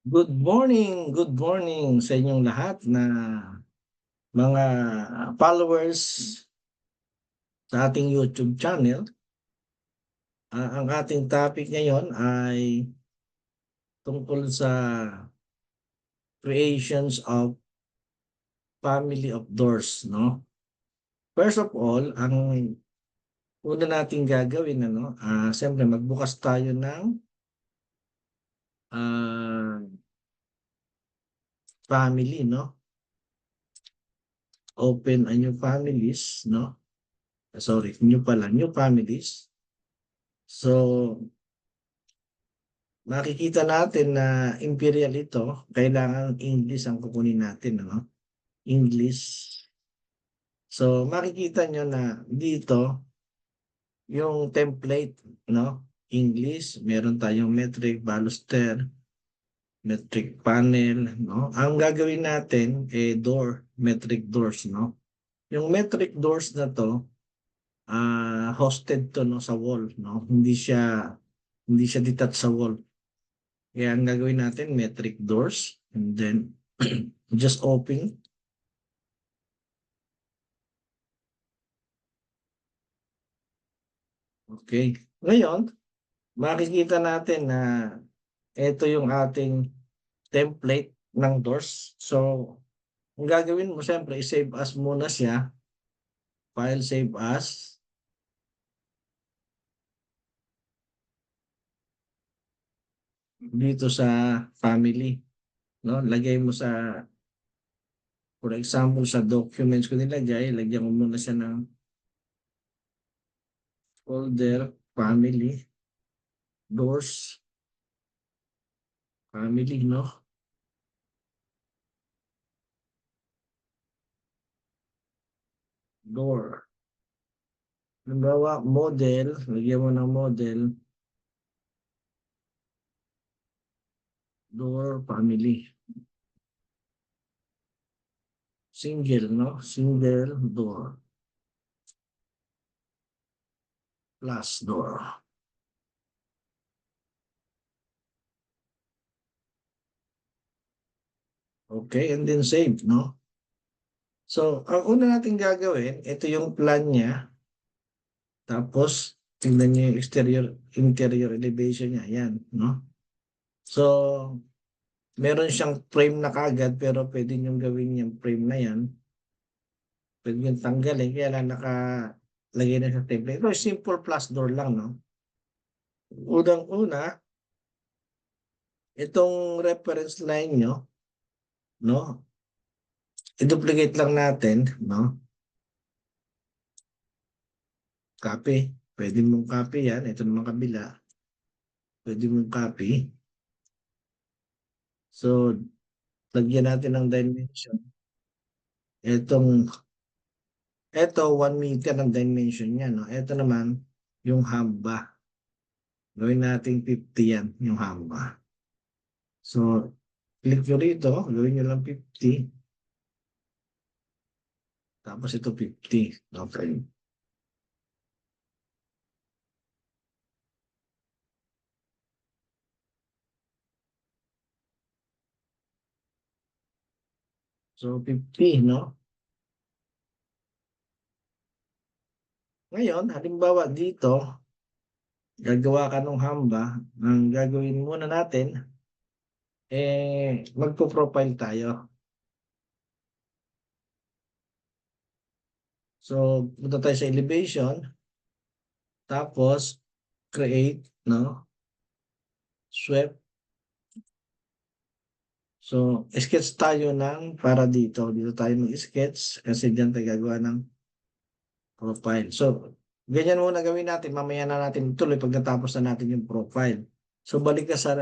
Good morning sa inyong lahat na mga followers sa ating YouTube channel. Ang ating topic ngayon ay tungkol sa creations of family of doors, no? First of all, ang una nating gagawin siyempre magbukas tayo ng ah, family, no? Open a new families, no? Sorry, new families. So, makikita natin na imperial ito, kailangan English ang kukunin natin, no? English. So, makikita nyo na dito, yung template, no? English, meron tayong metric, baluster, metric panel, no? Ang gagawin natin, door, metric doors, no? Yung metric doors na to, hosted to, no, sa wall, no? Hindi siya detached sa wall. Kaya ang gagawin natin, metric doors. And then, just open. Okay. Ngayon, makikita natin na ito yung ating template ng doors. So, ang gagawin mo, siyempre, i-save as muna siya. File, save as. Dito sa family. No? Lagay mo sa, for example, sa documents ko nilagay, lagyan mo muna siya ng folder, family, doors, family, no? Door. Halimbawa, model, lagyan mo ng model, door, family. Single, no? Single door. Plus door. Okay, and then save, no? So, ang una natin gagawin, ito yung plan niya. Tapos, tingnan niyo yung interior elevation niya. Yan, no? So, meron siyang frame na kagad, pero pwede niyong gawin yung frame na yan. Pwede niyong tanggalin, kaya lang nakalagay na sa template. Ito, simple plus door lang, no? Unang-una, itong reference line nyo, no? I-duplicate lang natin, no? Copy. Pwede mong copy yan. Ito naman kabila. Pwede mong copy. So, lagyan natin ng dimension. Ito 1 meter ang dimension niya, no? Ito naman, yung hamba. Gawin natin 50 yan, yung hamba. So, click nyo rito. Gawin nyo lang 50. Tapos ito 50. Okay. So, 50, no? Ngayon, halimbawa dito, gagawa ka ng hamba, ang gagawin muna natin, magpo-profile tayo. So, punta tayo sa elevation, tapos, create, no? Sweep. So, sketch tayo para dito. Dito tayo mag-sketch kasi dyan tayo gagawa ng profile. So, ganyan muna gawin natin. Mamaya na natin tuloy pag natapos na natin yung profile. So, balik ka sa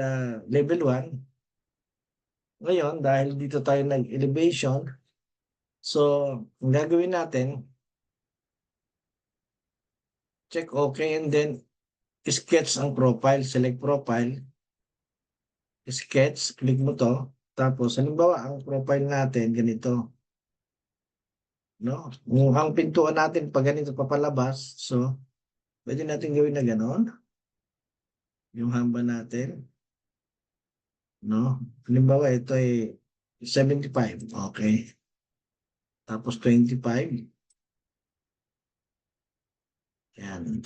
level 1. Ngayon, dahil dito tayo nag-elevation, so, ang gagawin natin, check okay, and then sketch ang profile. Select profile, sketch, click mo to. Tapos, halimbawa, ang profile natin, ganito. No? Ang pintuan natin, pag ganito papalabas, so, pwede natin gawin na ganon. Yung hamba natin. no? Halimbawa, ito ay 75, okay. Tapos 25, yan.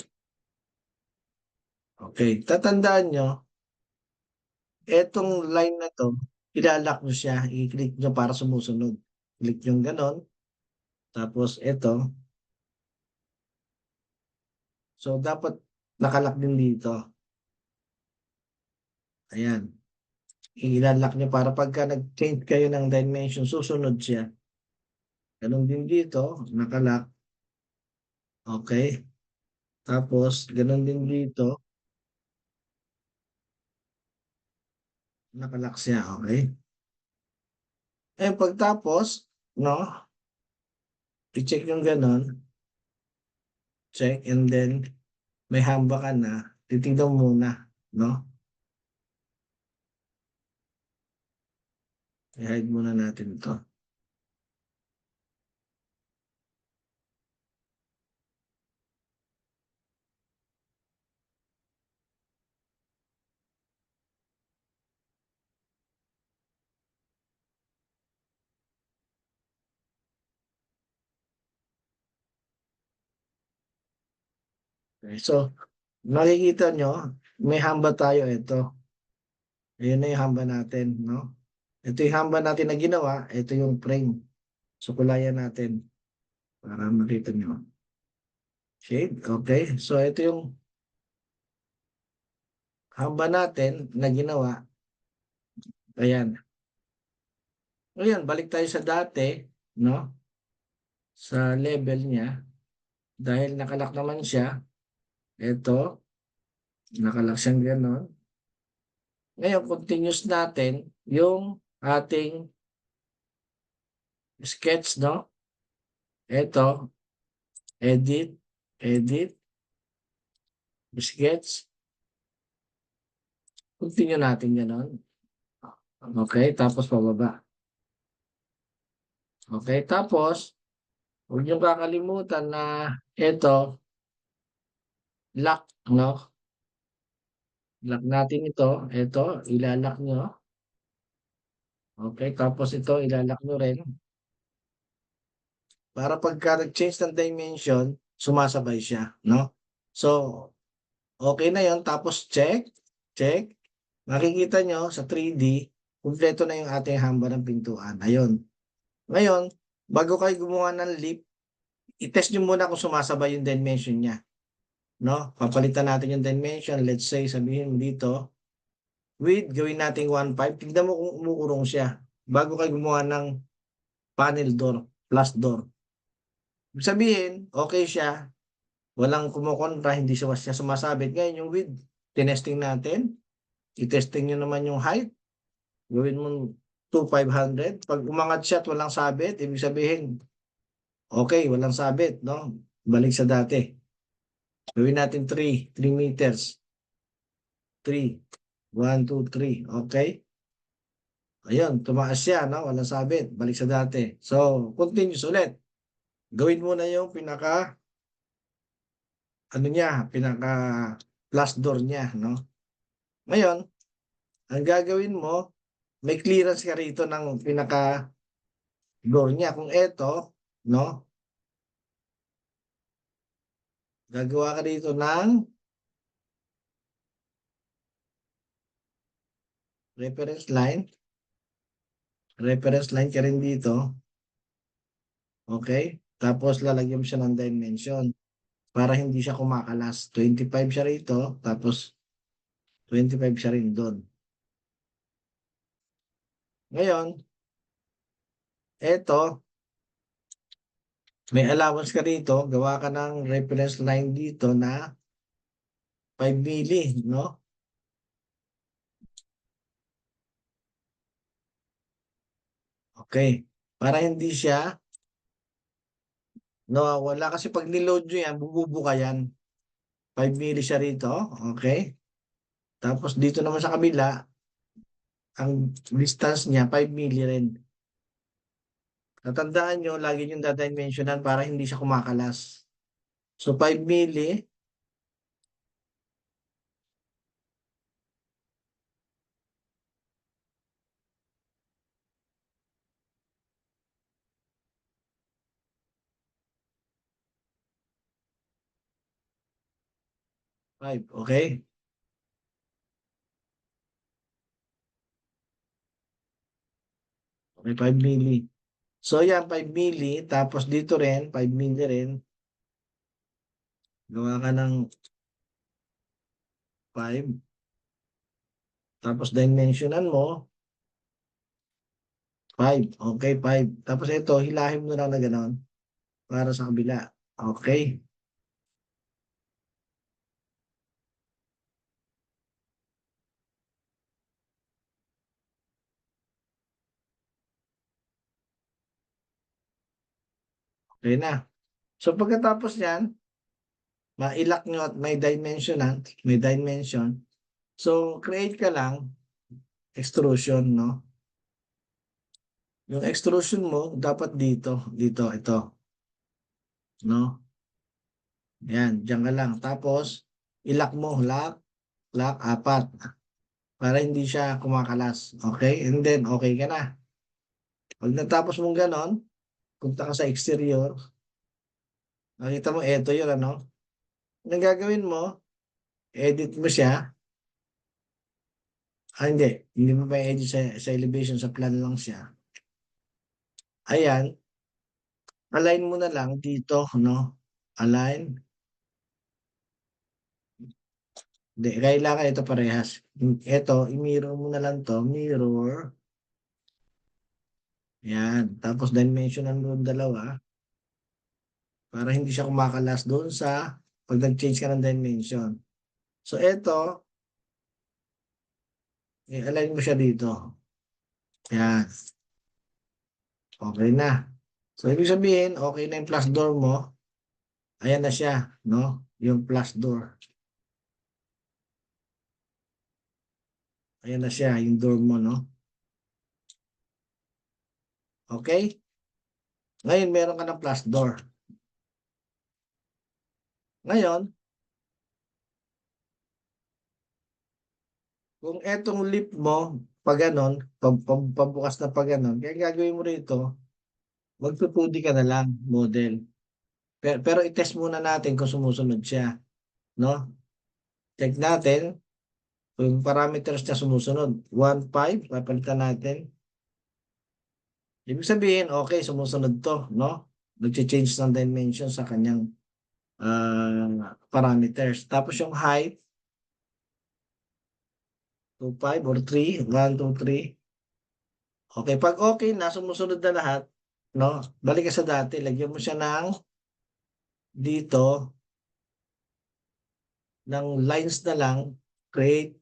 Okay, tatandaan nyo, etong line na to, ilalak nyo siya, i-click nyo para sumusunod. Click nyo ganon, tapos ito, so dapat nakalak din dito. Ayan, ilalak nyo para pagka nag-change kayo ng dimension, susunod siya. Ganon din dito, nakalak. Okay, tapos ganon din dito, nakalak siya, okay. Eh pagtapos, no, i-check yung ganon, check, and then may hamba ka na, titignan mo muna, no? I-hide muna natin to. Okay, so, makikita nyo, may hamba tayo ito. Ayun na yung hamba natin, no? Ito yung hamba natin na ginawa, ito yung frame. So, kulayan natin para makita nyo. Shade, okay. So, ito yung hamba natin na ginawa. Ayan. Ngayon, balik tayo sa dati, no? Sa level niya. Dahil nakalak naman siya, ito, nakalak siyang gano'n. Ngayon, continuous natin yung ating sketch, no? Ito, edit, edit, sketch. Continue natin gano'n. Okay, tapos pababa. Okay, tapos, huwag niyong kakalimutan na ito, lock, no? Lock natin ito. Ito, ilalak nyo. Okay, tapos ito, ilalak nyo rin. Para pagka nag-change ng dimension, sumasabay siya, no? So, okay na yon. Tapos check, check. Makikita nyo sa 3D, kumpleto na yung ating hamba ng pintuan. Ayun. Ngayon, bago kayo gumawa ng leap, i-test nyo muna kung sumasabay yung dimension niya. No? Papalitan natin yung dimension. Let's say, sabihin mo dito, width, gawin natin 1.5. Tignan mo kung umuurong siya. Bago kayo gumawa ng panel door, plus door. Ibig sabihin, okay siya. Walang kumukontra, hindi siya sumasabit. Ngayon yung width, tinesting natin. I-testing nyo naman yung height. Gawin mo 2,500. Pag umangat siya at walang sabit, ibig sabihin, okay, walang sabit, no? Balik sa dati. Gawin natin 3 meters. 3. 1, 2, 3. Okay? Ayun, tumaas siya, no? Walang sabit. Balik sa dati. So, continuous ulit. Gawin mo na yung pinaka, ano niya, pinaka plus door niya, no? Ngayon, ang gagawin mo, may clearance ka rito ng pinaka door niya. Kung eto, no? Gagawa ka dito ng reference line. Reference line ka rin dito. Okay? Tapos lalagyan mo siya ng dimension para hindi siya kumakalas. 25 siya rito, tapos 25 siya rin doon. Ngayon, eto, may allowance ka dito, gawa ka ng reference line dito na 5 milli, no? Okay. Para hindi siya nawawala kasi pag niload nyo yan, bububuka yan. 5 milli siya rito, okay? Tapos dito naman sa kabila, ang distance niya 5 milli rin. Natandaan nyo, lagi nyo dadimensionan para hindi siya kumakalas. So 5 milli, 5, okay? Okay, 5 milli. So yan, 5 milli, tapos dito rin, 5 milli rin. Gawa ka ng 5, tapos dimensionan mo, 5. Okay, 5. Tapos ito, hilahin mo lang na gano'n para sa kabila. Okay. Okay na. So pagkatapos yan, mailak nyo at may dimension. So create ka lang extrusion, no? Yung extrusion mo dapat dito, ito, no? Yan, diyan ka lang. Tapos ilak mo, lock, 4 para hindi siya kumakalas. Okay? And then okay ka na. Pag natapos mong ganon, punta ka sa exterior, nakita mo eto yun, ano? Anong gagawin mo? Edit mo siya. Hindi mo pa edit sa elevation, sa plan lang siya. Ayan, align mo na lang dito, no? Align. Hindi, kailangan ito parehas. Ito, i-mirror mo na lang to. Mirror. Yan. Tapos dimensionan mo yung dalawa para hindi siya kumakalas doon sa pag nag-change ka ng dimension. So, ito, i-align mo siya dito. Yan. Okay na. So, ibig sabihin, okay na yung plus door mo. Ayan na siya, no? Yung plus door. Ayan na siya, yung door mo, no? Okay? Ngayon, meron ka ng plus door. Ngayon, kung etong lip mo, pag ganon, pabukas na pag ganon, kaya gagawin mo rito, magpupudi ka na lang, model. Pero i-test muna natin kung sumusunod siya, no? Check natin kung parameters niya sumusunod. 1.5, papalitan natin. Ibig sabihin, okay, sumusunod to, no? Nag-change ng dimension sa kanyang parameters. Tapos yung height, 2.5 or 3, 1, 2, 3. Okay, pag okay na, sumusunod na lahat, no? Balik ka sa dati, lagyan mo siya ng dito, ng lines na lang, create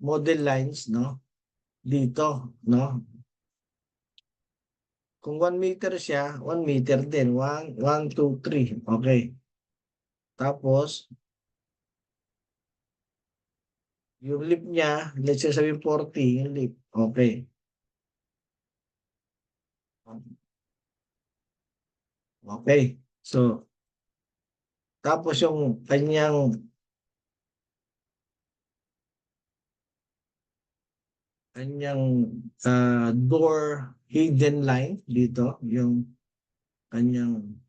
model lines, no? Dito, no? Kung 1 meter siya, 1 meter din. 1, 2, 3. Okay. Tapos, yung lip niya, let's say sabihin 40, yung lip. Okay. Okay. So, tapos yung kanyang door hidden line dito, yung kanyang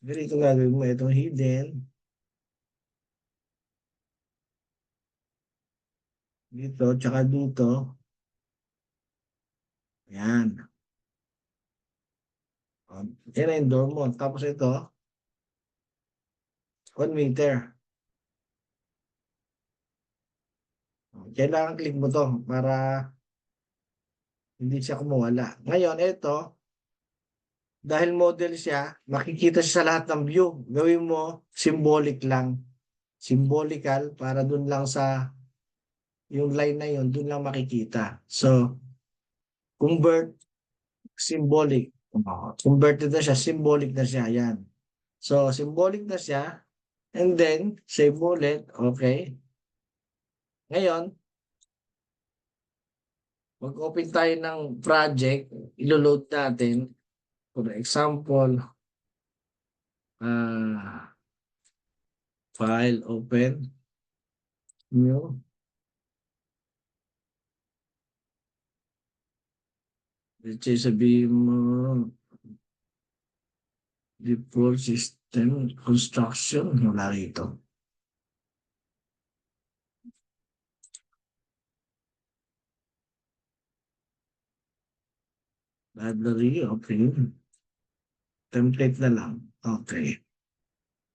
ganito gagawin mo, itong hidden dito, tsaka dito. Yan. Yan na yung door mo. Tapos ito, 1 meter. Kailangan click mo to para hindi siya kumuwala. Ngayon, ito, dahil model siya, makikita siya sa lahat ng view. Gawin mo, symbolic lang. Symbolical para dun lang sa yung line na yun, dun lang makikita. So, convert, symbolic. Converted na siya, symbolic na siya. Yan. So, symbolic na siya. And then, save ulit. Okay. Ngayon, mag-open tayo ng project. Ilo-load natin. For example, file, open, new. Let's say sabihin mo, Default system construction. Wala rito. Library, okay. Template na lang. Okay.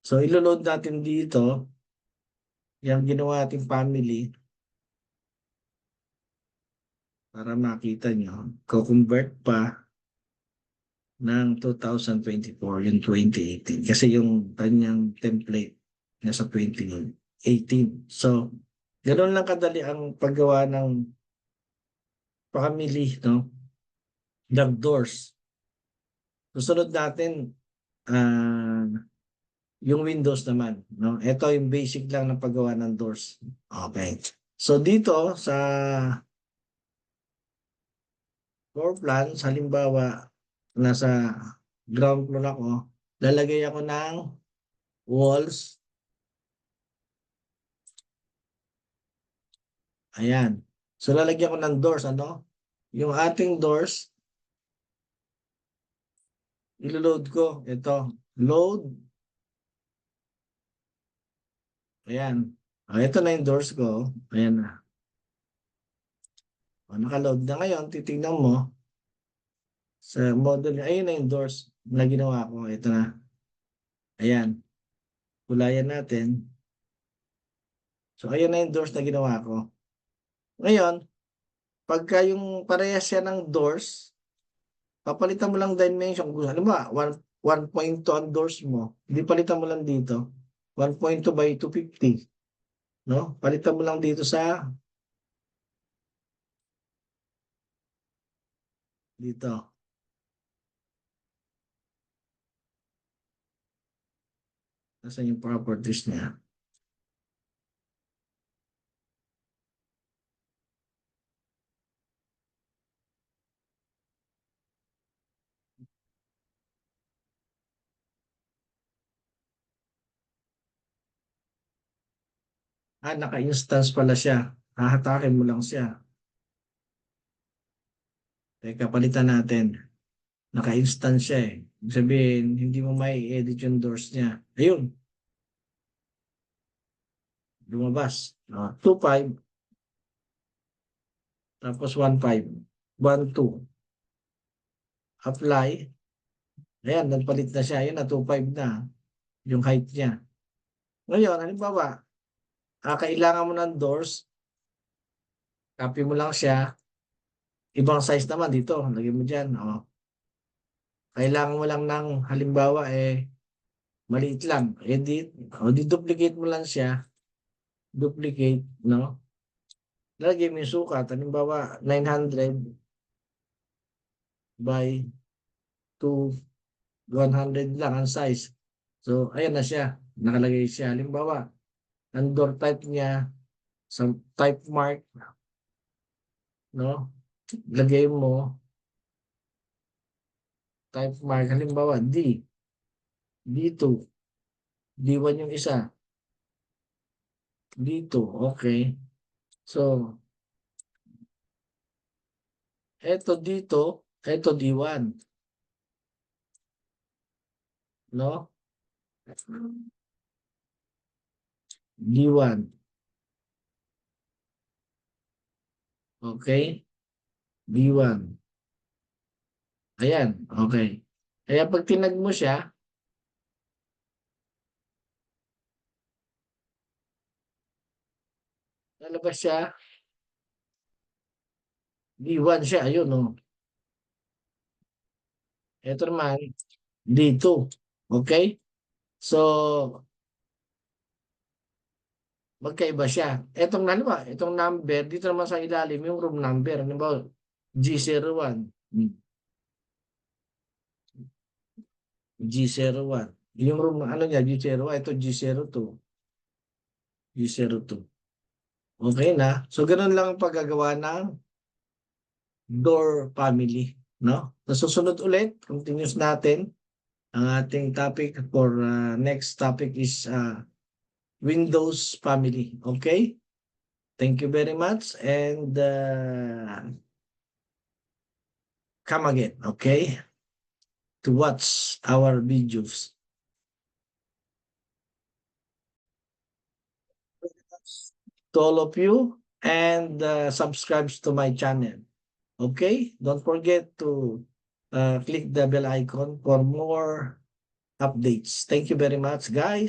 So, ilo-load natin dito yung ginawa nating family para makita nyo. Ko-convert pa ng 2024, yung 2018. Kasi yung kanyang template nasa 2018. So, ganoon lang kadali ang paggawa ng family, no? Ng doors. Susunod natin, ah, yung Windows naman, no? Ito yung basic lang ng paggawa ng doors. Okay. So, dito sa floor plans, halimbawa, nasa ground floor ako, lalagay ako ng walls. Ayan. So, lalagyan ko ng doors, ano? Yung ating doors, ilo-load ko. Ito, load. Ayan. Ito na yung doors ko. Ayan na. Naka-load na ngayon. Titignan mo sa model. Ayun na yung doors na ginawa ko. Ito na. Ayan. Kulayan natin. So, ayun na yung doors na ginawa ko. Ngayon, pagka yung parehas siya ng doors, papalitan mo lang dimension. Ano ba? 1.2 ang doors mo. Hindi palitan mo lang dito. 1.2 by 250. No? Palitan mo lang dito sa dito. Nasaan yung properties niya? Naka-instance pala siya. Hahatakin mo lang siya. Teka, palitan natin. Naka-instance siya eh. Ibig sabihin, hindi mo may edit yung doors niya. Ayun, lumabas. 2.5, tapos 1.5. 1.2. Apply. Ayan, nagpalit na siya. Ayun na, 2.5 na. Yung height niya. Ngayon, halimbawa, kailangan mo ng doors, copy mo lang siya. Ibang size naman dito. Lagyan mo dyan. Kailangan mo lang ng, halimbawa, maliit lang. Edit. Di-duplicate mo lang siya. Duplicate, no? Lagyan mo yung sukat. Halimbawa, 900 by 2, 100 lang ang size. So, ayan na siya. Nakalagay siya. Halimbawa, ang door type niya, sa type mark, no? Lagay mo, type mark, halimbawa, D2, D1 yung isa, D2, okay. So, eto dito, eto D1, no? D1, okay? D1. Ayan, okay. Kaya pag tinag mo siya, lalabas siya, D1 siya, ayun, no? Ito naman, D2. Okay? So, magkaiba siya. Itong number, dito naman sa ilalim, yung room number. Ano ba? G01. G01. Yung room, ano niya, G01. Ito G02. G02. Okay na. So, ganun lang ang paggagawa ng door family. No? So, susunod ulit, continuous natin. Ang ating topic for next topic is Windows family. Okay? Thank you very much and come again. Okay? to watch our videos. To all of you, and subscribe to my channel. Okay? Don't forget to click the bell icon for more updates. Thank you very much, guys.